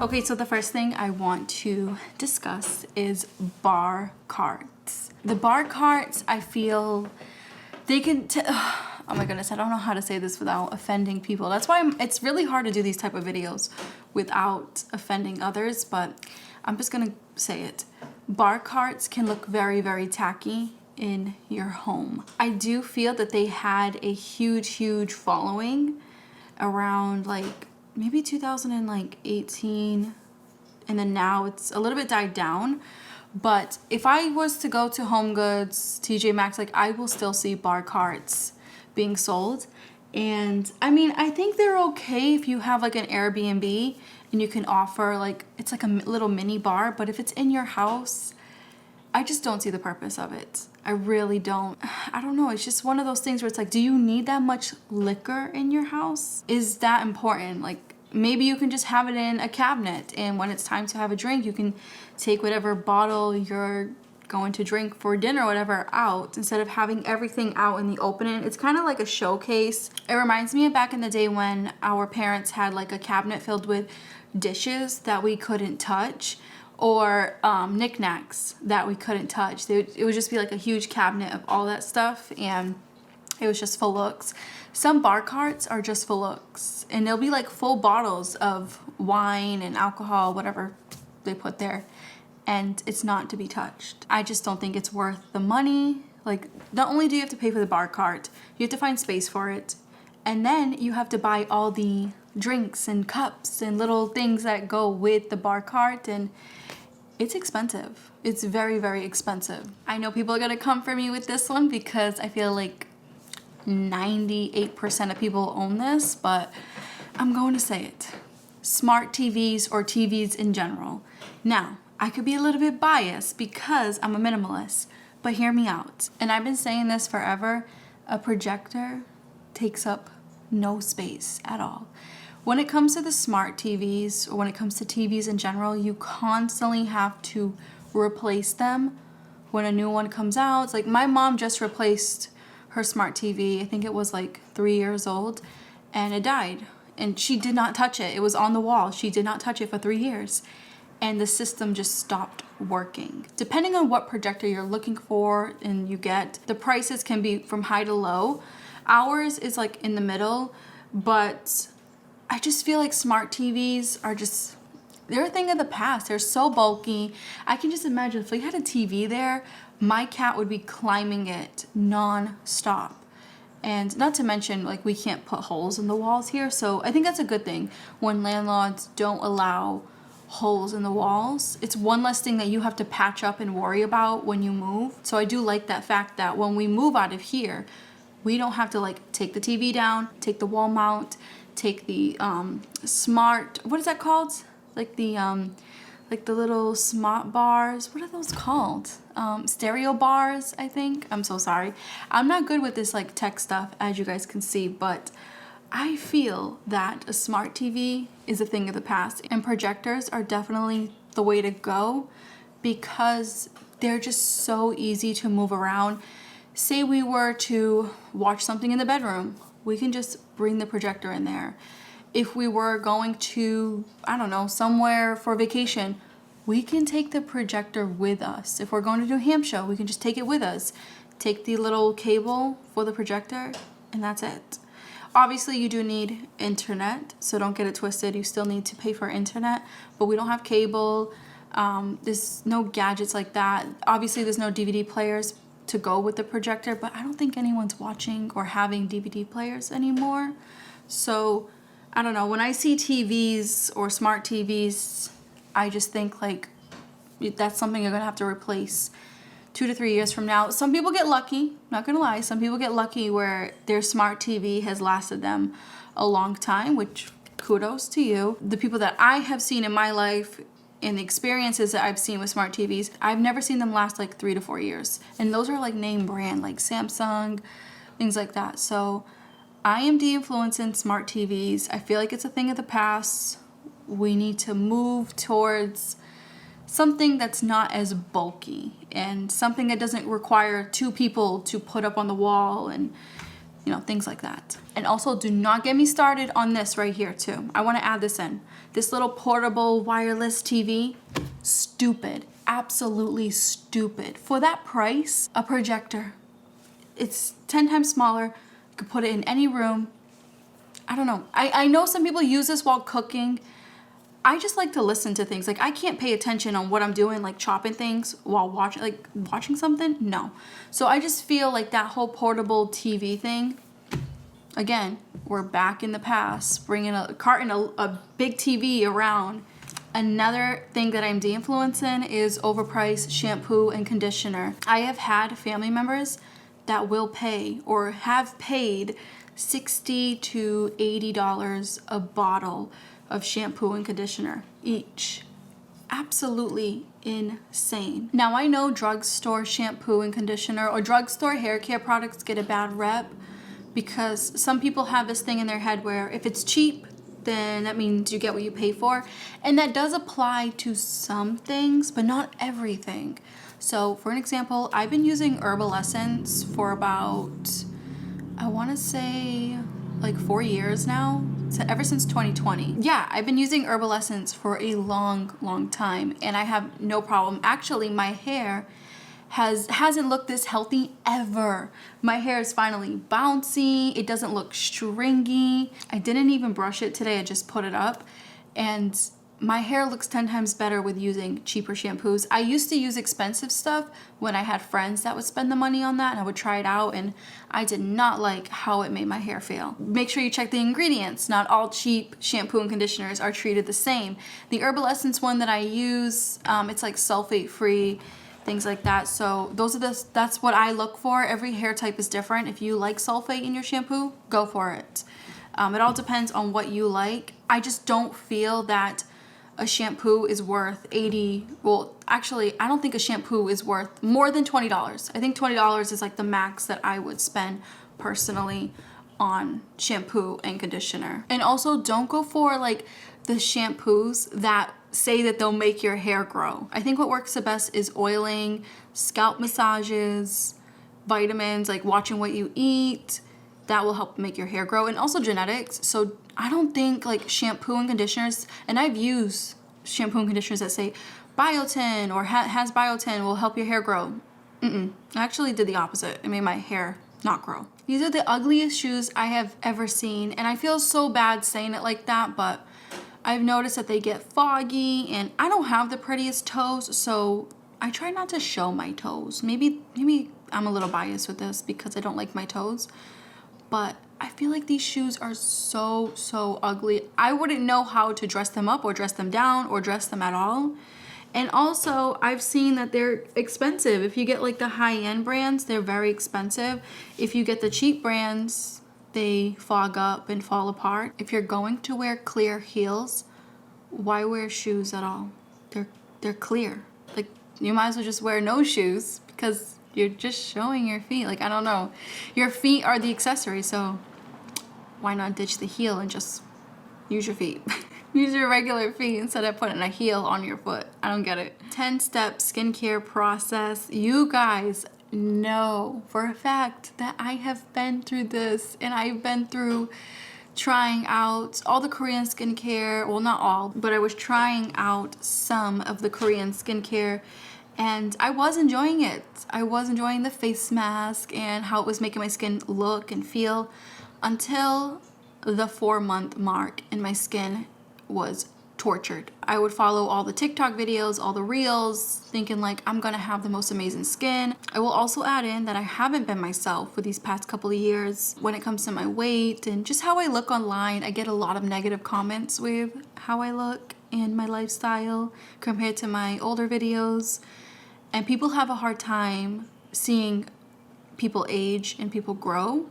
Okay, so the first thing I want to discuss is bar carts. The bar carts, I feel they can oh my goodness, I don't know how to say this without offending people. That's why it's really hard to do these type of videos without offending others, but I'm just gonna say it. Bar carts can look very, very tacky in your home. I do feel that they had a huge following around like maybe 2018, and then now it's a little bit died down. But if I was to go to Home Goods, TJ Maxx, like I will still see bar carts being sold. And I mean, I think they're okay if you have like an Airbnb and you can offer like, it's like a little mini bar, but if it's in your house, I just don't see the purpose of it. I really don't. I don't know. It's just one of those things where it's like, do you need that much liquor in your house? Is that important? Like maybe you can just have it in a cabinet, and when it's time to have a drink, you can take whatever bottle you're going to drink for dinner or whatever out instead of having everything out in the open. It's kind of like a showcase. It reminds me of back in the day when our parents had like a cabinet filled with dishes that we couldn't touch, or knickknacks that we couldn't touch. It would just be like a huge cabinet of all that stuff, and it was just for looks. Some bar carts are just for looks, and they'll be like full bottles of wine and alcohol, whatever they put there, and it's not to be touched. I just don't think it's worth the money. Like, not only do you have to pay for the bar cart, you have to find space for it, and then you have to buy all the drinks and cups and little things that go with the bar cart, and it's expensive. It's very, very expensive. I know people are gonna come for me with this one because I feel like 98% of people own this, but I'm going to say it. Smart TVs or TVs in general. Now, I could be a little bit biased because I'm a minimalist, but hear me out. And I've been saying this forever, a projector takes up no space at all. When it comes to the smart TVs, or when it comes to TVs in general, you constantly have to replace them when a new one comes out. It's like my mom just replaced her smart TV. I think it was like 3 years old, and it died. And she did not touch it. It was on the wall. She did not touch it for 3 years. And the system just stopped working. Depending on what projector you're looking for and you get, the prices can be from high to low. Ours is like in the middle, but I just feel like smart TVs are just, they're a thing of the past. They're so bulky. I can just imagine if we had a TV there, my cat would be climbing it non-stop. And not to mention, like, we can't put holes in the walls here. So I think that's a good thing when landlords don't allow holes in the walls. It's one less thing that you have to patch up and worry about when you move. So I do like that fact that when we move out of here, we don't have to like take the TV down, take the wall mount, take the smart, what is that called? Like the little smart bars. What are those called? Stereo bars, I think. I'm so sorry. I'm not good with this like tech stuff, as you guys can see, but I feel that a smart TV is a thing of the past, and projectors are definitely the way to go because they're just so easy to move around. Say we were to watch something in the bedroom, we can just bring the projector in there. If we were going to, I don't know, somewhere for vacation, we can take the projector with us. If we're going to New Hampshire, we can just take it with us. Take the little cable for the projector, and that's it. Obviously, you do need internet, so don't get it twisted. You still need to pay for internet, but we don't have cable. There's no gadgets like that. Obviously, there's no DVD players to go with the projector, but I don't think anyone's watching or having DVD players anymore. So I don't know, when I see TVs or smart TVs, I just think like that's something you're gonna have to replace 2 to 3 years from now. Some people get lucky, not gonna lie, some people get lucky where their smart TV has lasted them a long time, which kudos to you. The people that I have seen in my life and the experiences that I've seen with smart TVs, I've never seen them last like 3 to 4 years. And those are like name brand, like Samsung, things like that. So I am de-influencing smart TVs. I feel like it's a thing of the past. We need to move towards something that's not as bulky and something that doesn't require 2 people to put up on the wall and you know, things like that. And also, do not get me started on this right here too. I want to add this in. This little portable wireless TV, stupid, absolutely stupid. For that price, a projector, it's 10 times smaller. You could put it in any room. I don't know. I know some people use this while cooking. I just like to listen to things. Like, I can't pay attention on what I'm doing, like chopping things while watching something. No. So I just feel like that whole portable TV thing, again, we're back in the past, bringing a big TV around. Another thing that I'm de-influencing is overpriced shampoo and conditioner. I have had family members that will pay or have paid $60 to $80 a bottle of shampoo and conditioner each. Absolutely insane. Now, I know drugstore shampoo and conditioner or drugstore hair care products get a bad rep because some people have this thing in their head where if it's cheap, then that means you get what you pay for. And that does apply to some things, but not everything. So for an example, I've been using Herbal Essence for about, I want to say like 4 years now. So ever since 2020. Yeah, I've been using Herbal Essence for a long time and I have no problem. Actually, my hair hasn't looked this healthy ever. My hair is finally bouncy. It doesn't look stringy. I didn't even brush it today. I just put it up and my hair looks 10 times better with using cheaper shampoos. I used to use expensive stuff when I had friends that would spend the money on that and I would try it out and I did not like how it made my hair feel. Make sure you check the ingredients. Not all cheap shampoo and conditioners are treated the same. The Herbal Essence one that I use, it's like sulfate free, things like that. So that's what I look for. Every hair type is different. If you like sulfate in your shampoo, go for it. It all depends on what you like. I just don't feel that a shampoo is worth actually, I don't think a shampoo is worth more than $20. I think $20 is like the max that I would spend personally on shampoo and conditioner. And also, don't go for like the shampoos that say that they'll make your hair grow. I think what works the best is oiling, scalp massages, vitamins, like watching what you eat. That will help make your hair grow, and also genetics. So I don't think like shampoo and conditioners, and I've used shampoo and conditioners that say biotin or has biotin will help your hair grow. I actually did the opposite. It made my hair not grow. These are the ugliest shoes I have ever seen, and I feel so bad saying it like that, but I've noticed that they get foggy, and I don't have the prettiest toes, so I try not to show my toes. Maybe I'm a little biased with this because I don't like my toes. But I feel like these shoes are so ugly. I wouldn't know how to dress them up or dress them down or dress them at all. And also, I've seen that they're expensive. If you get like the high-end brands, they're very expensive. If you get the cheap brands, they fog up and fall apart. If you're going to wear clear heels, why wear shoes at all? They're clear. Like, you might as well just wear no shoes because you're just showing your feet. Like, I don't know. Your feet are the accessory, so why not ditch the heel and just use your feet? Use your regular feet instead of putting a heel on your foot. I don't get it. 10-step skincare process. You guys know for a fact that I have been through this, and I've been through trying out all the Korean skincare. Well, not all, but I was trying out some of the Korean skincare. And I was enjoying it. I was enjoying the face mask and how it was making my skin look and feel until the 4-month mark and my skin was tortured. I would follow all the TikTok videos, all the reels, thinking like I'm gonna have the most amazing skin. I will also add in that I haven't been myself for these past couple of years when it comes to my weight and just how I look online. I get a lot of negative comments with how I look and my lifestyle compared to my older videos. And people have a hard time seeing people age and people grow.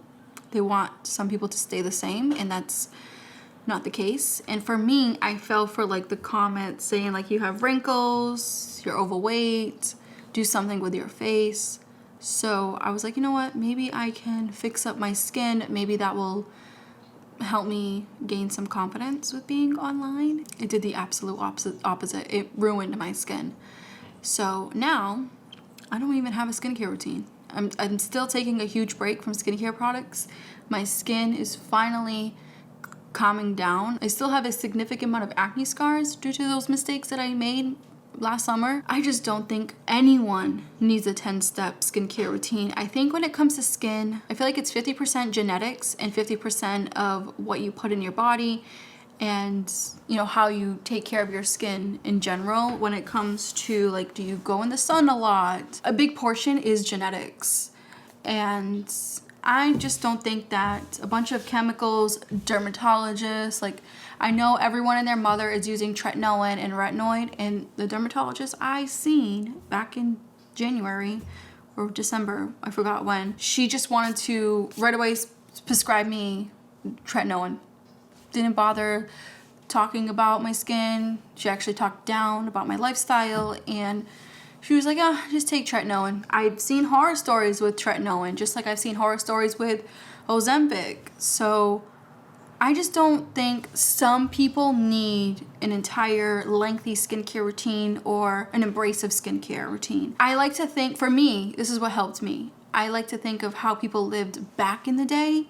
They want some people to stay the same, and that's not the case. And for me, I fell for like the comments saying like you have wrinkles, you're overweight, do something with your face. So I was like, you know what? Maybe I can fix up my skin. Maybe that will help me gain some confidence with being online. It did the absolute opposite. It ruined my skin. So now I don't even have a skincare routine. I'm still taking a huge break from skincare products. My skin is finally calming down. I still have a significant amount of acne scars due to those mistakes that I made last summer. I just don't think anyone needs a 10-step skincare routine. I think when it comes to skin, I feel like it's 50% genetics and 50% of what you put in your body and, you know, how you take care of your skin in general. When it comes to like, do you go in the sun a lot? A big portion is genetics. And I just don't think that a bunch of chemicals, dermatologists, like I know everyone and their mother is using tretinoin and retinoid, and the dermatologist I seen back in January or December, I forgot when, she just wanted to right away prescribe me tretinoin. Didn't bother talking about my skin. She actually talked down about my lifestyle, and she was like, just take tretinoin. I've seen horror stories with tretinoin, just like I've seen horror stories with Ozempic. So I just don't think some people need an entire lengthy skincare routine or an abrasive skincare routine. I like to think, for me, this is what helped me. I like to think of how people lived back in the day,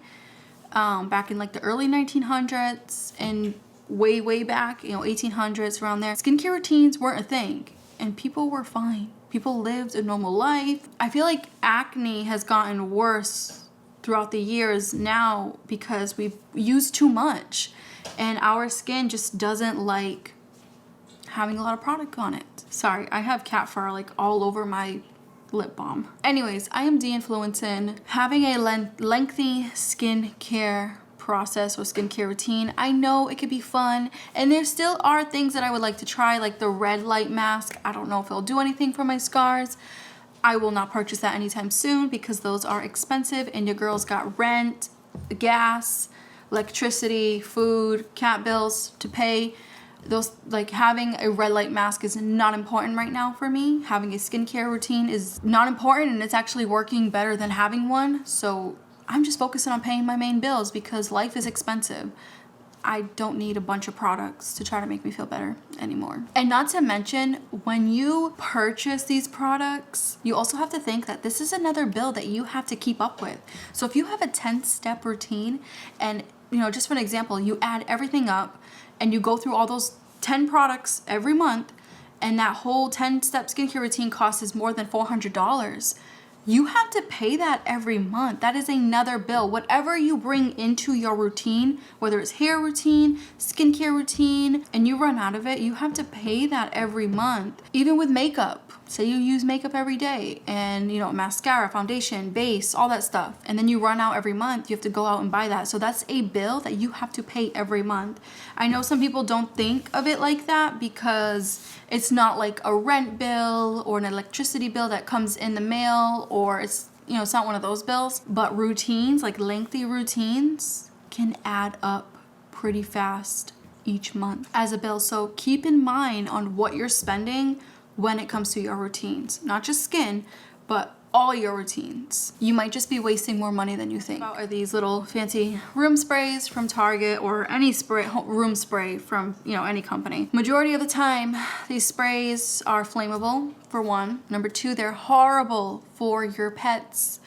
back in like the early 1900s and way back, 1800s, around there. Skincare routines weren't a thing. And people were fine. People lived a normal life. I feel like acne has gotten worse throughout the years now because we've used too much. And our skin just doesn't like having a lot of product on it. Sorry, I have cat fur like all over my lip balm. Anyways, I am Deinfluencing. Having a lengthy skincare process or skincare routine, I know it could be fun, and there still are things that I would like to try, like the red light mask. I don't know if it'll do anything for my scars. I will not purchase that anytime soon because those are expensive, and your girl's got rent, gas, electricity, food, cat bills to pay. Those, like, having a red light mask is not important right now for me. Having a skincare routine is not important, and it's actually working better than having one. So I'm just focusing on paying my main bills because life is expensive. I don't need a bunch of products to try to make me feel better anymore. And not to mention, when you purchase these products, you also have to think that this is another bill that you have to keep up with. So if you have a 10-step routine and, just for an example, you add everything up and you go through all those 10 products every month, and that whole 10-step skincare routine costs more than $400. You have to pay that every month. That is another bill. Whatever you bring into your routine, whether it's hair routine, skincare routine, and you run out of it, you have to pay that every month. Even with makeup. Say you use makeup every day and, mascara, foundation, base, all that stuff. And then you run out every month. You have to go out and buy that. So that's a bill that you have to pay every month. I know some people don't think of it like that because it's not like a rent bill or an electricity bill that comes in the mail, or it's not one of those bills. But routines, like lengthy routines, can add up pretty fast each month as a bill. So keep in mind on what you're spending when it comes to your routines, not just skin, but all your routines. You might just be wasting more money than you think. Are these little fancy room sprays from Target or any room spray from any company. Majority of the time, these sprays are flammable, for one. Number two, they're horrible for your pets.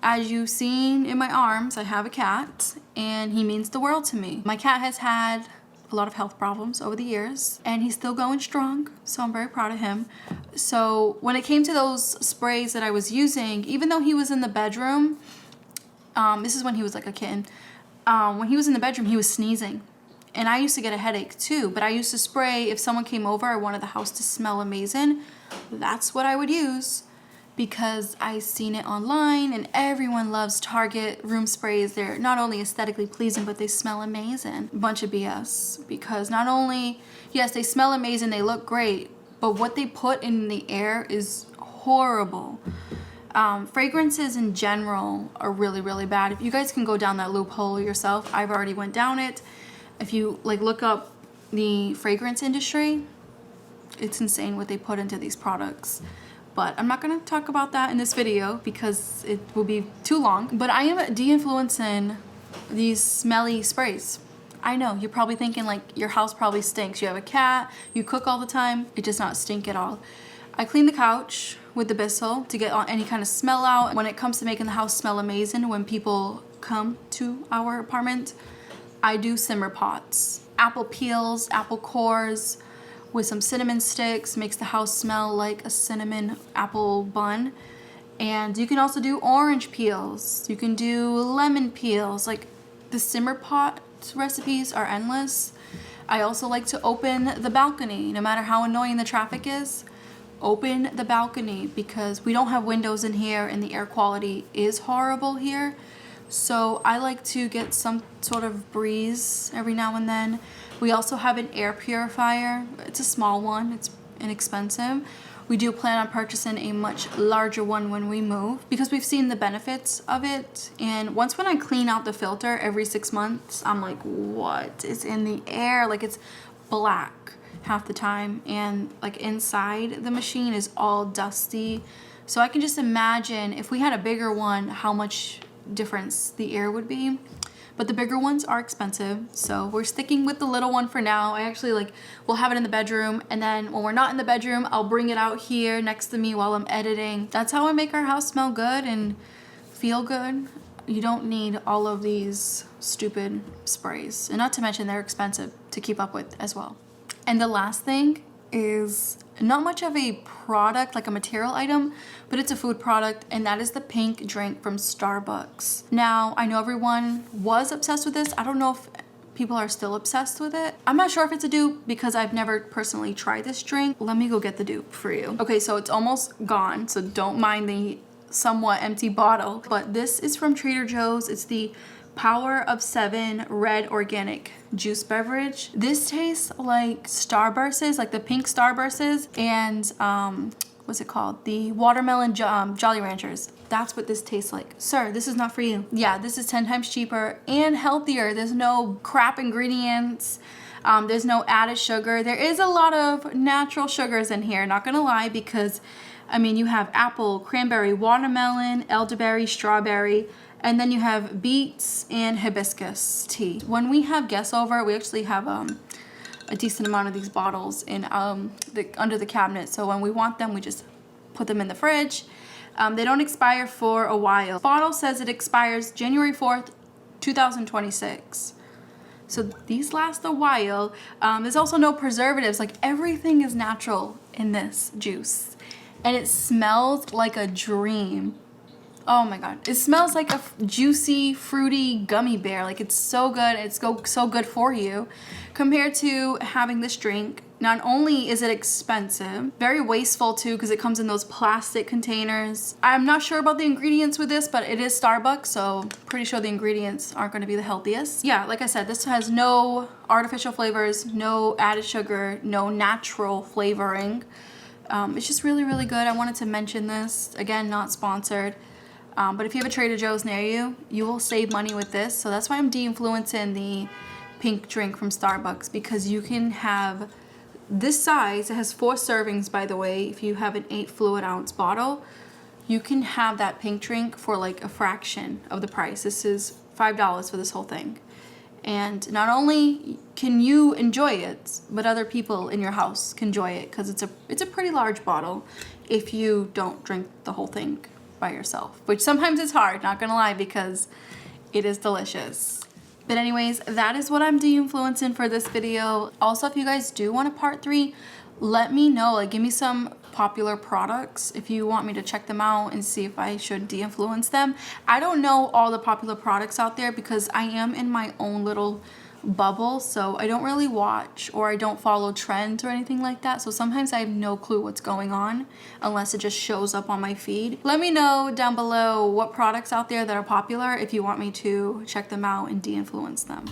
As you've seen in my arms, I have a cat, and he means the world to me. My cat has had a lot of health problems over the years, and he's still going strong, so I'm very proud of him. So when it came to those sprays that I was using, even though he was in the bedroom, this is when he was like a kitten, when he was in the bedroom, he was sneezing. And I used to get a headache too, but I used to spray, if someone came over, I wanted the house to smell amazing. That's what I would use, because I seen it online, and everyone loves Target room sprays. They're not only aesthetically pleasing, but they smell amazing. Bunch of BS, because not only, yes, they smell amazing, they look great, but what they put in the air is horrible. Fragrances in general are really bad. If you guys can go down that loophole yourself, I've already went down it. If you look up the fragrance industry, it's insane what they put into these products. But I'm not going to talk about that in this video because it will be too long. But I am de-influencing these smelly sprays. I know, you're probably thinking your house probably stinks. You have a cat, you cook all the time, it does not stink at all. I clean the couch with the Bissell to get any kind of smell out. When it comes to making the house smell amazing, when people come to our apartment, I do simmer pots. Apple peels, apple cores with some cinnamon sticks makes the house smell like a cinnamon apple bun. And you can also do orange peels. You can do lemon peels. Like, the simmer pot recipes are endless. I also like to open the balcony, no matter how annoying the traffic is. Open the balcony because we don't have windows in here and the air quality is horrible here. So I like to get some sort of breeze every now and then. We also have an air purifier. It's a small one, it's inexpensive. We do plan on purchasing a much larger one when we move because we've seen the benefits of it. And once when I clean out the filter every 6 months, I'm like, what is in the air? Like, it's black half the time, and like inside the machine is all dusty. So I can just imagine if we had a bigger one, how much difference the air would be. But the bigger ones are expensive, so we're sticking with the little one for now. I actually we'll have it in the bedroom, and then when we're not in the bedroom, I'll bring it out here next to me while I'm editing. That's how I make our house smell good and feel good. You don't need all of these stupid sprays, and not to mention they're expensive to keep up with as well. And the last thing is not much of a product, like a material item, but it's a food product, and that is the pink drink from Starbucks. Now, I know everyone was obsessed with this. I don't know if people are still obsessed with it. I'm not sure if it's a dupe because I've never personally tried this drink. Let me go get the dupe for you. Okay, so it's almost gone, so don't mind the somewhat empty bottle, but this is from Trader Joe's. It's the Power of 7 red organic juice beverage. This tastes like Starbursts, like the pink Starbursts, and what's it called? The watermelon Jolly Ranchers. That's what this tastes like. Sir, this is not for you. Yeah, this is 10 times cheaper and healthier. There's no crap ingredients. There's no added sugar. There is a lot of natural sugars in here, not gonna lie, because I mean, you have apple, cranberry, watermelon, elderberry, strawberry, and then you have beets and hibiscus tea. When we have guests over, we actually have a decent amount of these bottles in under the cabinet. So when we want them, we just put them in the fridge. They don't expire for a while. The bottle says it expires January 4th, 2026. So these last a while. There's also no preservatives. Like, everything is natural in this juice. And it smells like a dream. Oh my God. It smells like a juicy, fruity gummy bear. Like, it's so good. It's so good for you. Compared to having this drink, not only is it expensive, very wasteful too, because it comes in those plastic containers. I'm not sure about the ingredients with this, but it is Starbucks, so pretty sure the ingredients aren't going to be the healthiest. Yeah, like I said, this has no artificial flavors, no added sugar, no natural flavoring. It's just really, really good. I wanted to mention this. Again, not sponsored. But if you have a Trader Joe's near you, you will save money with this. So that's why I'm de-influencing the pink drink from Starbucks, because you can have this size. It has 4 servings, by the way. If you have an 8 fluid ounce bottle, you can have that pink drink for like a fraction of the price. This is $5 for this whole thing. And not only can you enjoy it, but other people in your house can enjoy it, because it's a pretty large bottle if you don't drink the whole thing by yourself, which sometimes is hard, not gonna lie, because it is delicious. But anyways, that is what I'm de-influencing for this video. Also, if you guys do want a part 3, let me know. Like, give me some popular products if you want me to check them out and see if I should de-influence them. I don't know all the popular products out there because I am in my own little bubble, so I don't really watch or I don't follow trends or anything like that. So sometimes I have no clue what's going on unless it just shows up on my feed. Let me know down below what products out there that are popular if you want me to check them out and de-influence them.